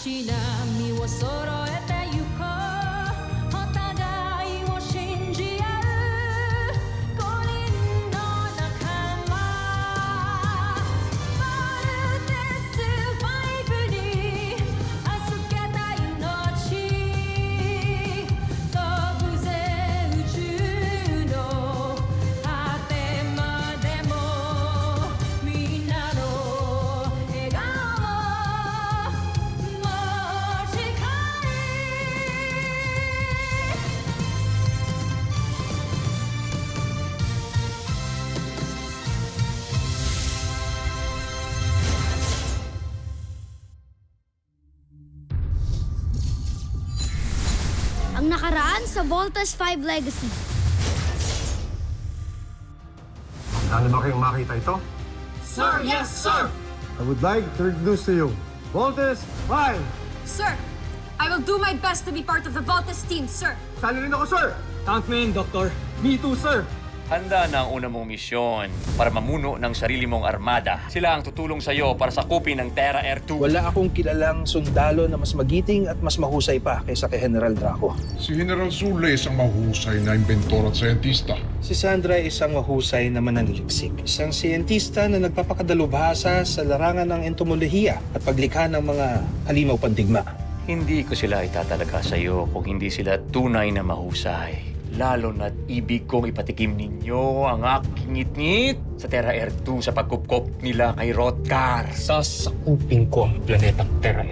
し波を揃えてゆこうお互いを信じ合う五人の仲間まるでスファイブに預けた命飛ぶぜ宇宙の果てまでもみんなの笑顔も近いAng nakaraan sa Voltas 5 Legacy. Ano ba kayong makita ito? Sir, yes, sir! I would like to introduce to you, Voltes 5! Sir, I will do my best to be part of the Voltes team, sir. Sali rin ako, sir! Count me in, Doctor. Me too, sir. Handa na ang una mong misyon para mamuno ng sarili mong armada. Sila ang tutulong sa'yo para sakupin ng Terra Air 2. Wala akong kilalang sundalo na mas magiting at mas mahusay pa kaysa kay General Draco. Si General Zule isang mahusay na inventor at siyentista. Si Sandra ay isang mahusay na mananaliksik. Isang siyentista na nagpapakadalubhasa sa larangan ng entomolohiya at paglikha ng mga halimaw pandigma. Hindi ko sila itatalaga sa'yo kung hindi sila tunay na mahusay. Lalo na't ibig kong ipatikim ninyo ang aking ngit-ngit sa Terra Air 2 sa pagkupkop nila kay Rothgar. Sasakupin ko ang planetang Terra.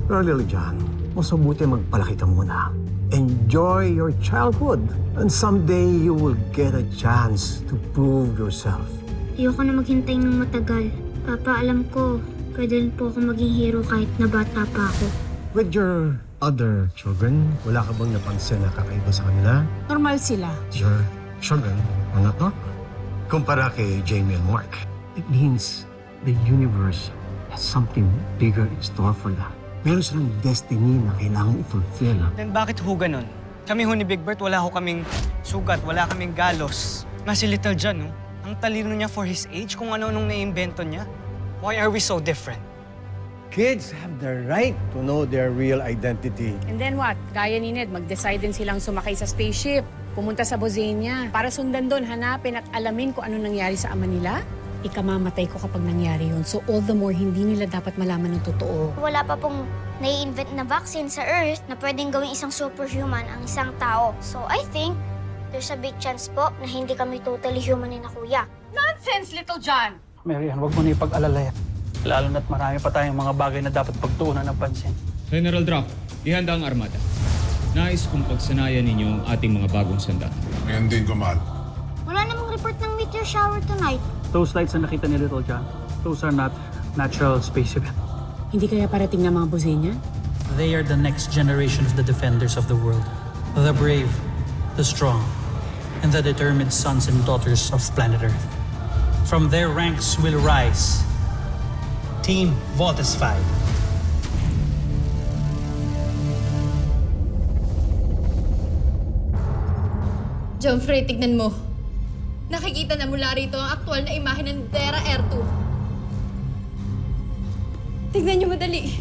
Pero Lily John, mas mabuti magpalaki ka muna. Enjoy your childhood. And someday you will get a chance to prove yourself. Ayoko na maghintay ng matagal. Papa, alam ko, pwede rin po ako maging hero kahit na bata pa ako. With your other children, wala ka bang napansin na kakaiba sa kanila? Normal sila. Your children are not normal. Kumpara kay Jamie and Mark. It means the universe has something bigger in store for them. Meron silang destiny na kailangan i-fulfill. Then bakit ho ganun? Kami ho ni Big Bert, wala ho kaming sugat, wala kaming galos. Nga si Little John, no? Ang talino niya for his age, kung ano-anong naiimbento niya. Why are we so different? Kids have the right to know their real identity. And then what? Gaya ni Ned, mag-decide din silang sumakay sa spaceship, pumunta sa Bosenia, para sundan doon, hanapin at alamin kung ano nangyari sa ama nila. Ikamamatay ko kapag nangyari yun. So all the more, hindi nila dapat malaman ng totoo. Wala pa pong nai-invent na vaccine sa Earth na pwedeng gawing isang superhuman ang isang tao. So I think there's a big chance po na hindi kami totally human ni na kuya. Nonsense, Little John! Marian, huwag mo na ipag-alala yan. Lalo na't marami pa tayong mga bagay na dapat pagtuunan ng pansin. General Draco, ihanda ang armada. Nais kong pagsanayan ninyo ang ating mga bagong sandata. Ngayon din, Gumal. Wala namang report ng meteor shower tonight. Those lights na nakita ni Little John, those are not natural space events. Hindi kaya parating ng mga Bosenia? They are the next generation of the defenders of the world. The brave, the strong, and the determined sons and daughters of planet Earth. From their ranks will rise Team Voltes 5. John Frey, tignan mo. Nakikita na mula rito ang aktual na imahe ng Terra Air 2. Tignan niyo madali.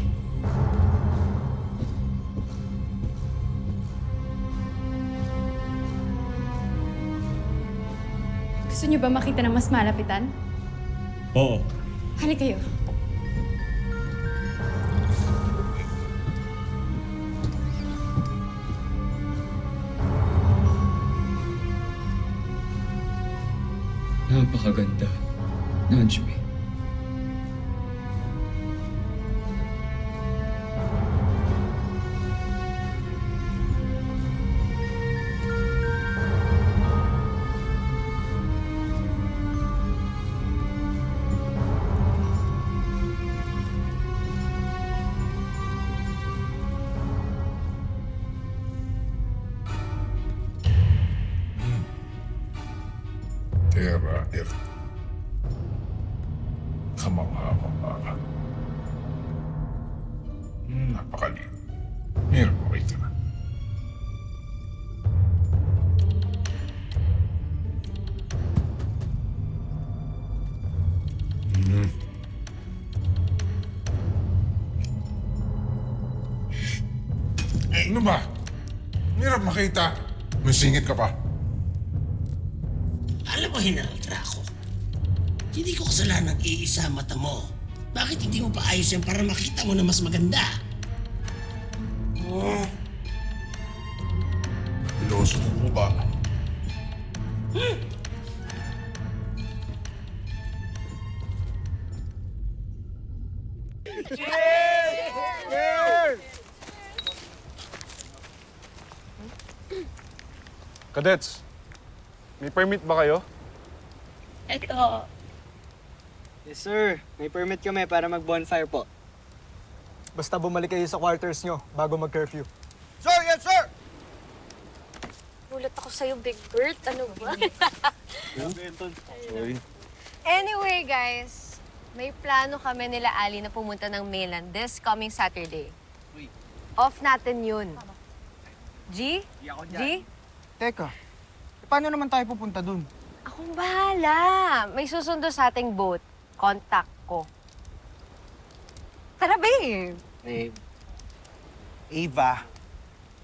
Gusto niyo ba makita ng mas malapitan? Oo. Halika kayo. Napakaganda. Najmi. Terra Air. Kamangha-mangha. Napakaliw. Meron mo kita na. Ano ba? Hirap makita. May singit ka pa. Alam mo, General Draco, hindi ko kasalanan ng iisa ang mata mo. Bakit hindi mo pa ayos yan para makita mo na mas maganda? Piloso mo ba? Cadets, may permit ba kayo? Eto. Yes, sir. May permit kami para mag-bonfire po. Basta bumalik kayo sa quarters nyo bago mag-curfew. Mulat ako sa'yo, Big Bird. Ano ba? Anyway, guys. May plano kami nila Ali na pumunta ng mainland this coming Saturday. Off natin yun. G? G? Teka, paano naman tayo pupunta dun? Akong bahala. May susundo sa ating boat. Contact ko. Tara, babe. Ava,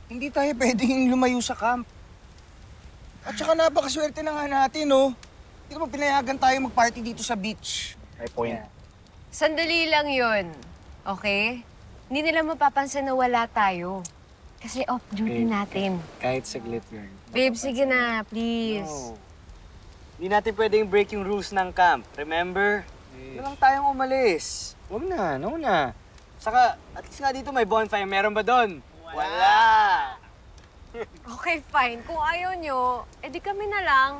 hindi tayo pwedeng lumayo sa camp. At saka napakaswerte na nga natin, no? Hindi naman pinayagan tayo mag-party dito sa beach. May point. Sandali lang yun. Okay? Hindi nila mapapansin na wala tayo. Kasi off-duty natin. Kahit saglit yun. Babe, sige na, please. Hindi natin pwedeng break yung rules ng camp. Remember? Yes. lang tayong umalis. Huwag na, no na. Saka, at least nga dito may bonfire. Meron ba doon? Wala! Okay, fine. Kung ayaw nyo, edi kami na lang.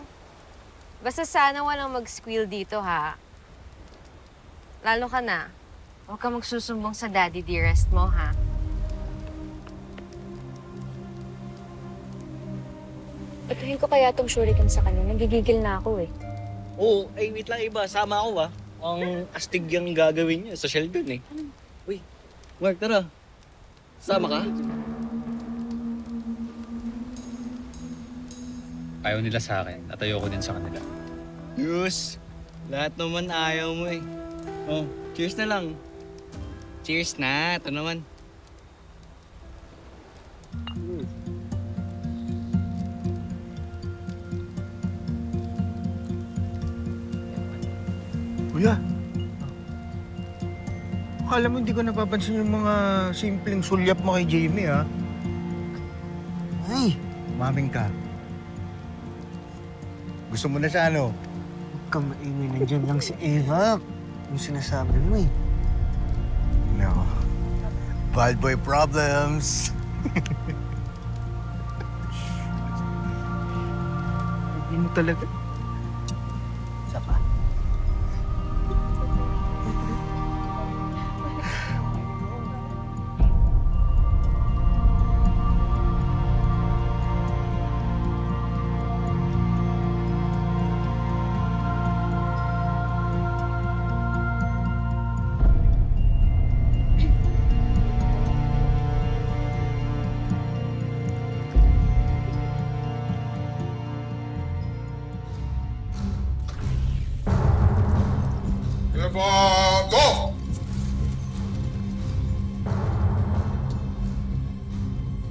Basta sana walang mag-squeal dito, ha? Lalo ka na. Huwag ka magsusumbong sa daddy dearest mo, ha? Patuhin ko kaya tong shuriken sa kanya. Nagigigil na ako eh. Oo, ay wait lang iba. Sama ako Ang astig yung gagawin niya. Social dun eh. Uy, Mark, tara. Sama ka? Ayaw nila sa akin at ayoko din sa kanila. Yus, lahat naman ayaw mo eh. Oh, cheers na lang. Cheers na, ito naman. Kuya, akala mo hindi ko napapansin yung mga simpleng sulyap mo kay Jamie, ha? Ay, maming ka. Gusto mo na siya, ano? Huwag kang maingay, nandiyan lang si Eva. Yung sinasabi mo, eh. No. Bad boy problems. Hindi mo talaga. Isa pa. Eva, go!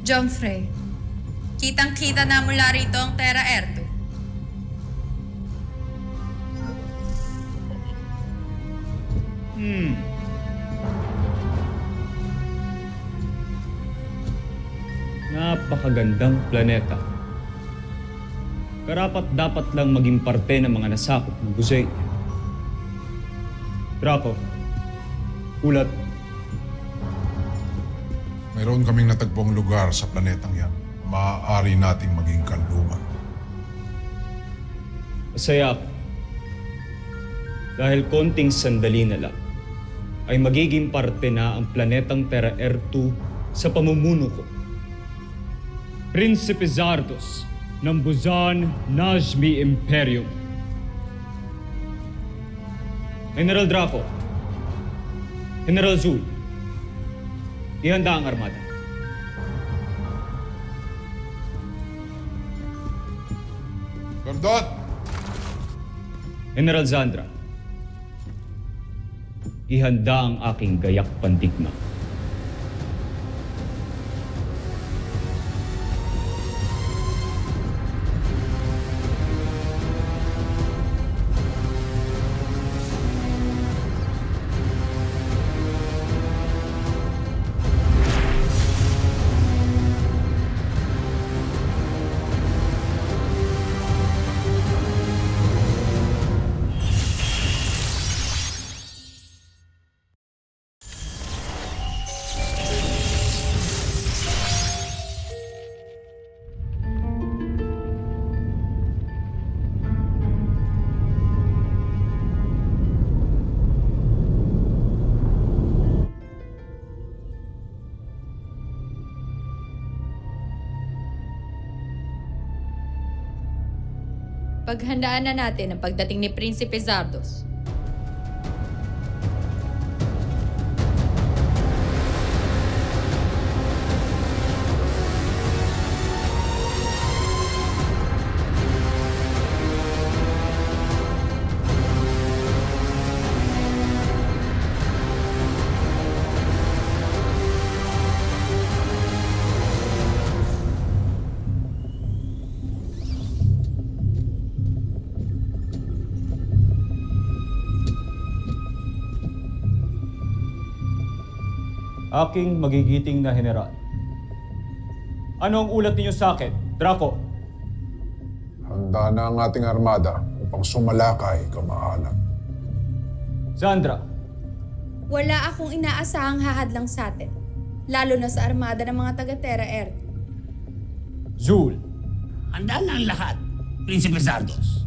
Jomfrey, kitang-kita na mula rito ang Terra Erdo. Napakagandang planeta. Karapat dapat lang maging parte ng mga nasakop ng Buzay. Draco, ulat. Mayroon kaming natagpong lugar sa planetang yan. Maaari nating maging kanlungan. Masaya ako. Dahil konting sandali na lang, ay magiging parte na ang planetang Terra R2 sa pamumuno ko. Prinsipe Zardos ng Buzan Najmi Imperium. General Draco, General Zul, ihanda ang armada. Gordon! General Zandra, ihanda ang aking gayak pandigma. Paghandaan na natin ang pagdating ni Prinsipe Zardos. Aking magigiting na general. Ano ang ulat ninyo sa akin, Draco? Handa na ang ating armada upang sumalakay kamahalan. Sandra, Wala akong inaasahang hahadlang sa atin, lalo na sa armada ng mga taga-Terra Earth. Zul, Handa na ang lahat, Prinsipe Zardos.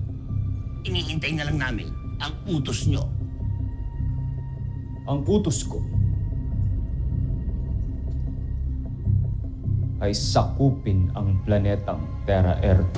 Inihintay na lang namin ang utos nyo. ang utos ko ay sakupin ang planetang Terra Earth.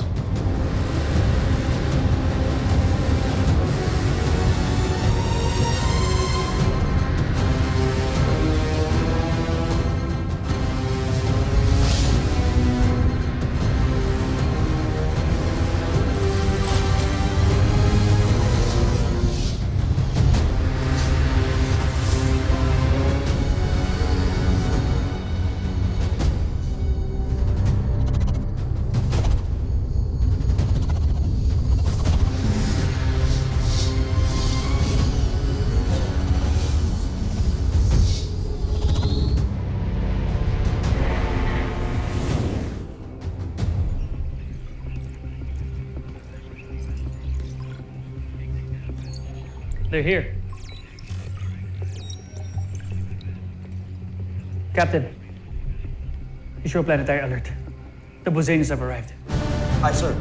They're here. Captain, issue a planetary alert. The Bozanis have arrived. Aye, sir.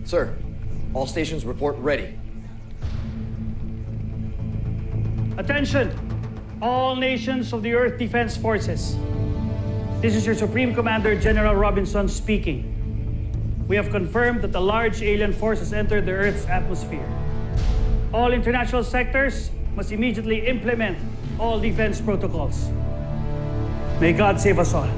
Sir, all stations report ready. Attention, all nations of the Earth Defense Forces. This is your Supreme Commander, General Robinson speaking. We have confirmed that a large alien force has entered the Earth's atmosphere. All international sectors must immediately implement all defense protocols. May God save us all.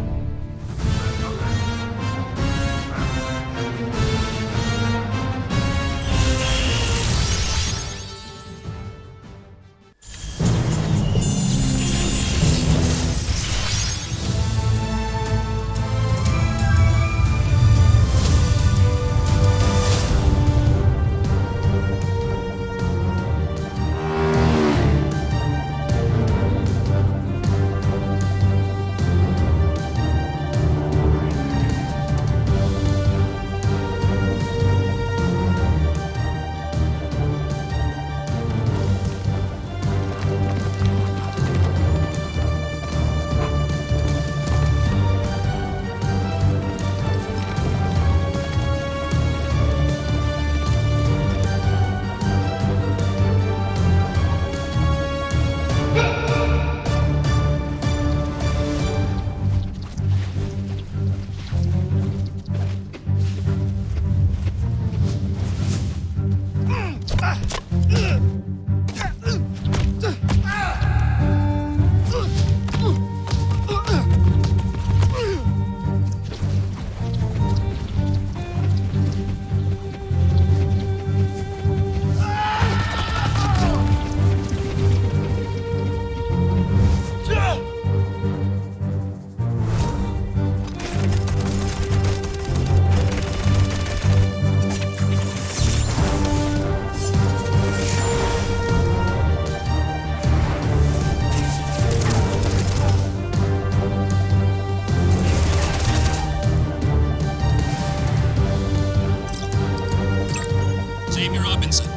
Jamie Robinson,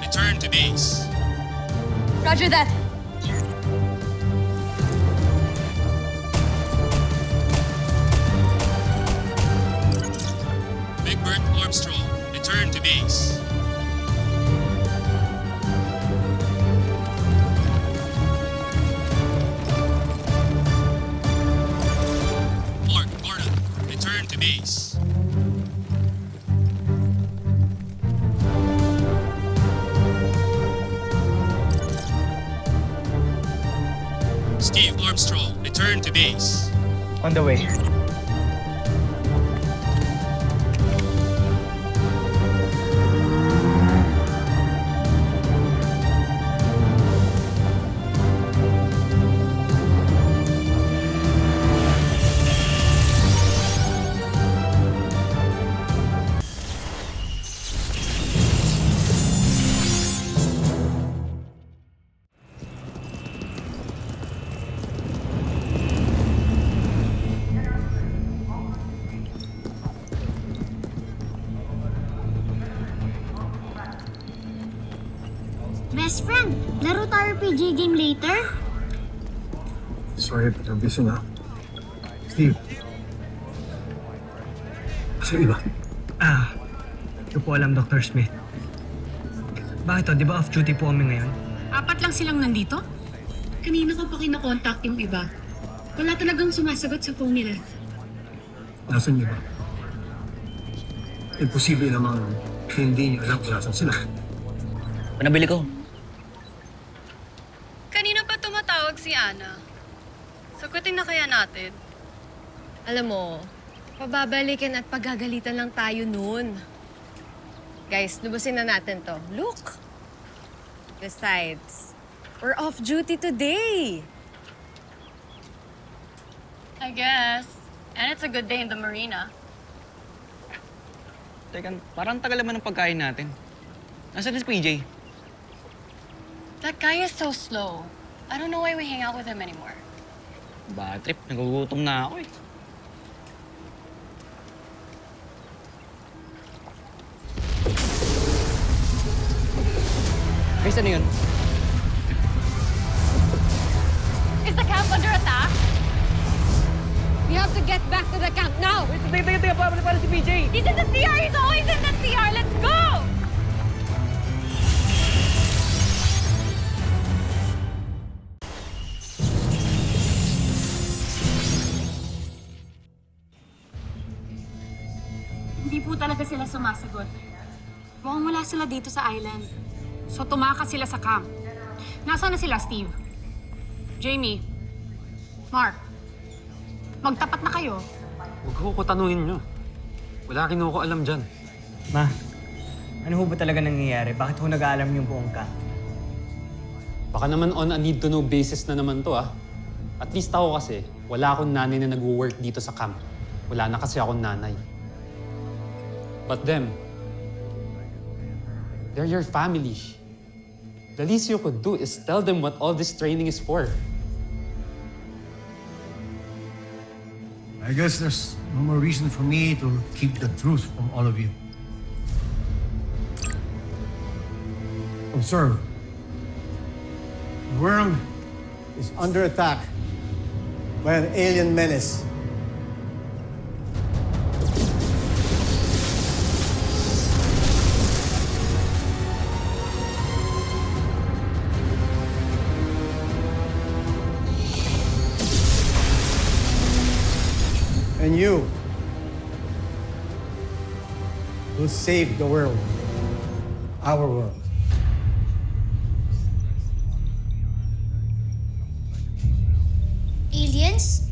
return to base. Roger that. Big Bird Armstrong, return to base. Mark Gordon, return to base. Steve Armstrong, return to base. On the way. Best friend, laro tayo PG game later? Sorry, but I'm busy na. Steve. Sa iba? Ito po alam, Dr. Smith. Bakit to? Di ba off-duty po kami ngayon? 4 lang silang nandito? Kanina ko pa kinakontakt yung iba. Wala talagang sumasagot sa phone nila. Nasaan niyo ba? Imposible namang hindi niyo alam kung nasan sila. Panabili ko. Kanina pa tumatawag si Ana. Sagutin na kaya natin. Alam mo, pababalikin at pagagalitan lang tayo nun. Guys, lubusin na natin to. Look! Besides, we're off duty today. I guess. And it's a good day in the marina. Teka, parang tagal naman ng pagkain natin. Nasaan si PJ? That guy is so slow. I don't know why we hang out with him anymore. Bad trip, nagugutom na ako eh. Chris, ano yun? Is the camp under attack? We have to get back to the camp now! Teka, para si PJ! He's in the CR! He's always in the CR! Let's go! Hindi po talaga sila sumasagot. Mukhang wala sila dito sa island. So tumakas sila sa camp. Nasaan na sila, Steve? Jamie? Mark? Magtapat na kayo. Huwag ko tanungin nyo. Wala rin ako alam dyan. Ma, ano ho ba talaga nangyayari? Bakit ho nag-aalam yung buong camp? Baka naman on a need-to-know basis na naman to, ah. At least ako kasi, wala akong nanay na nag-work dito sa camp. Wala na kasi akong nanay. But them, they're your family. The least you could do is tell them what all this training is for. I guess there's no more reason for me to keep the truth from all of you. Observe. The world is under attack by an alien menace. And you will save the world, our world. Aliens?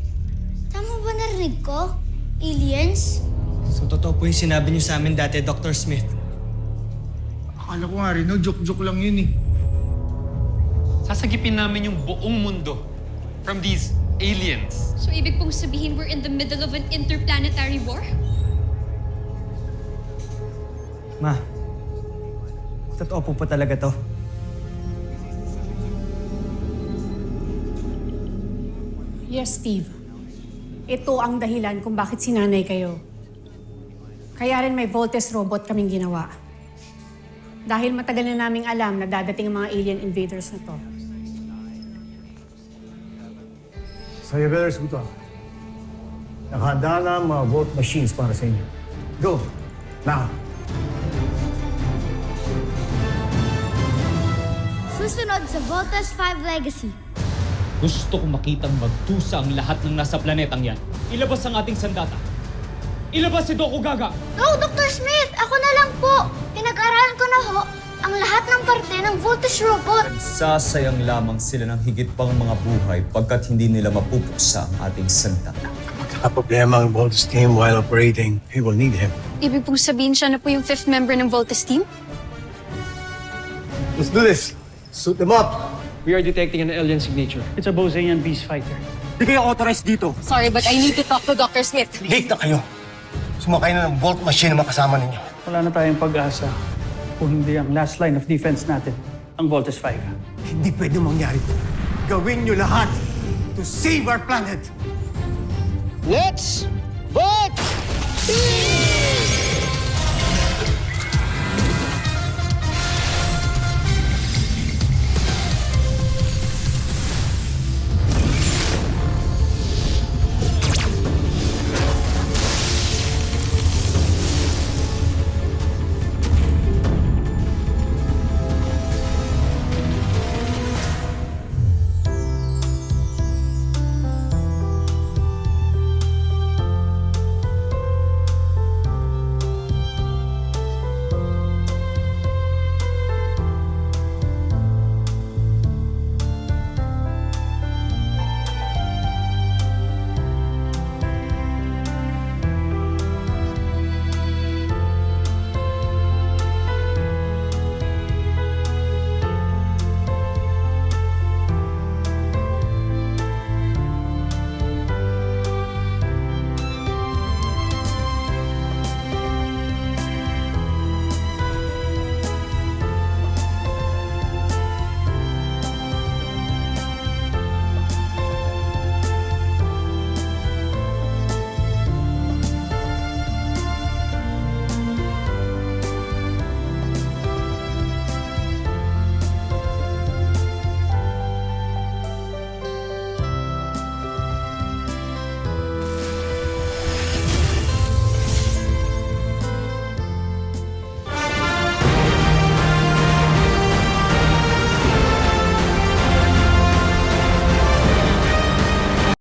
Tama ba narinig ko? Aliens? So totoo po yung sinabi niyo sa amin dati, Dr. Smith. Akala ko nga rin, no? Joke-joke lang yun eh. Sasagipin namin yung buong mundo from these aliens. So ibig pong sabihin we're in the middle of an interplanetary war? Ma, totoo po talaga to. Yes, Steve. Ito ang dahilan kung bakit sinanay kayo. Kaya rin may Voltes robot kaming ginawa. Dahil matagal na naming alam na dadating ang mga alien invaders na to. So you better scoot off. Nakahanda na ang mga vote machines para sa inyo. Go! Now! Susunod sa Voltes 5 Legacy. Gusto kong makitang magdusa ang lahat ng nasa planetang yan. Ilabas ang ating sandata. Ilabas si Doku Gaga! No, Dr. Smith! Ako na lang po! Pinag-aralan ko na ho ang lahat ng parte ng Voltes robot. Sasayang lamang sila ng higit pang mga buhay pagkat hindi nila mapupuksa ang ating sandata. Problema ang Voltes team while operating. We will need him. Ibig pong sabihin siya na po yung 5th member ng Voltes team? Let's do this. Suit them up. We are detecting an alien signature. It's a Bosanian beast fighter. Di kayo authorized dito. Sorry, but I need to talk to Dr. Smith. Late na kayo. Sumakay na ng Volt machine na makasama ninyo. Wala na tayong pag-asa kung hindi ang last line of defense natin, ang Voltes 5. Hindi pwede mangyari ito. Gawin nyo lahat to save our planet. Let's vote!